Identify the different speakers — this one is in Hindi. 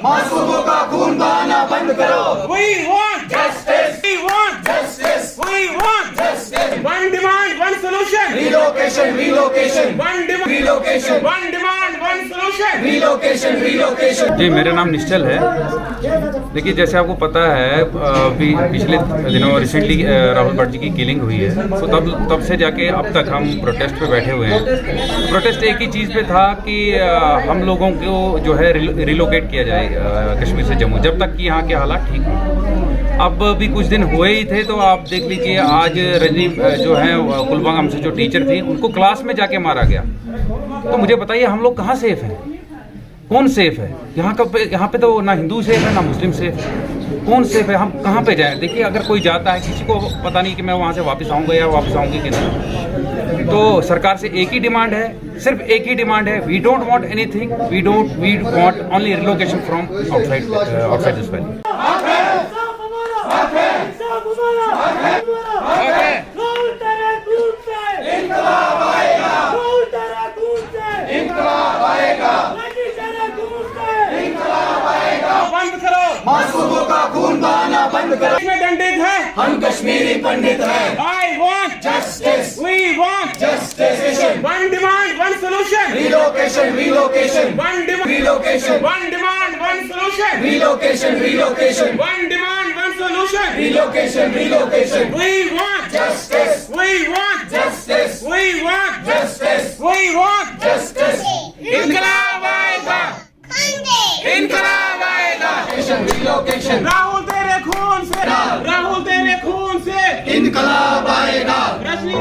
Speaker 1: मासूमों का खून बहाना बंद करो।
Speaker 2: We want
Speaker 1: Justice,
Speaker 2: we want
Speaker 1: justice,
Speaker 2: we want
Speaker 1: justice.
Speaker 2: one demand one solution
Speaker 1: Relocation, relocation,
Speaker 2: one demand
Speaker 1: relocation,
Speaker 2: one demand one solution
Speaker 1: relocation, relocation.
Speaker 3: जी मेरा नाम निश्चल है। देखिए जैसे आपको पता है अभी पिछले दिनों रिसेंटली राहुल भट्ट जी की किलिंग हुई है, तो तब से जाके अब तक हम प्रोटेस्ट पे बैठे हुए हैं। प्रोटेस्ट एक ही चीज़ पे था कि हम लोगों को जो है रिलोकेट किया जाए कश्मीर से जम्मू, जब तक कि यहाँ के हालात ठीक हों। अब भी कुछ दिन हुए ही थे तो आप देख लीजिए आज रजनी जो है कुलबागाम से जो टीचर थी उनको क्लास में जाके मारा गया। तो मुझे बताइए हम लोग कहाँ सेफ हैं? कौन सेफ है? यहाँ पे तो ना हिंदू सेफ है ना मुस्लिम सेफ है। कौन सेफ है? हम कहाँ पे जाएं? देखिए अगर कोई जाता है, किसी को पता नहीं कि मैं वहाँ से वापस आऊँगा या वापस आऊँगी कि नहीं। तो सरकार से एक ही डिमांड है, सिर्फ एक ही डिमांड है, we don't want anything, we want only relocation from outside this valley.
Speaker 2: बंद करो,
Speaker 1: मासूमों का खून बहाना बंद करो।
Speaker 2: इसमें दंडित है,
Speaker 1: हम कश्मीरी पंडित हैं।
Speaker 2: I want
Speaker 1: Justice,
Speaker 2: we want
Speaker 1: justice,
Speaker 2: one demand one solution
Speaker 1: relocation, relocation,
Speaker 2: one demand
Speaker 1: relocation,
Speaker 2: one demand one solution
Speaker 1: relocation, relocation,
Speaker 2: one demand one solution
Speaker 1: relocation, relocation.
Speaker 2: we want
Speaker 1: Justice,
Speaker 2: we want
Speaker 1: justice,
Speaker 2: we want
Speaker 1: justice,
Speaker 2: we want
Speaker 1: justice.
Speaker 2: इनकलाब आएगा, इनकलाब आएगा।
Speaker 1: Relocation,
Speaker 2: राहुल तेरे खून से, राहुल तेरे खून से
Speaker 1: इनकलाब आएगा।
Speaker 2: रजनी